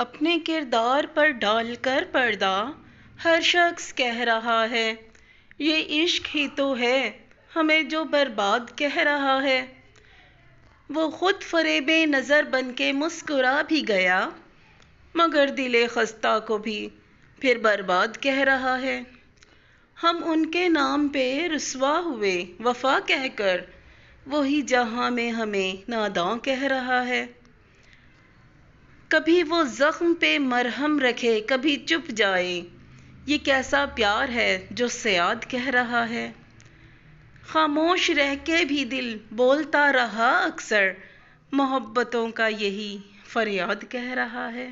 اپنے کردار پر ڈال کر پردہ ہر شخص کہہ رہا ہے، یہ عشق ہی تو ہے ہمیں جو برباد کہہ رہا ہے۔ وہ خود فریب نظر بن کے مسکرا بھی گیا، مگر دل خستہ کو بھی پھر برباد کہہ رہا ہے۔ ہم ان کے نام پہ رسوا ہوئے وفا کہہ کر، وہی جہاں میں ہمیں ناداں کہہ رہا ہے۔ کبھی وہ زخم پہ مرہم رکھے کبھی چپ جائے، یہ کیسا پیار ہے جو صیاد کہہ رہا ہے۔ خاموش رہ کے بھی دل بولتا رہا اکثر، محبتوں کا یہی فریاد کہہ رہا ہے۔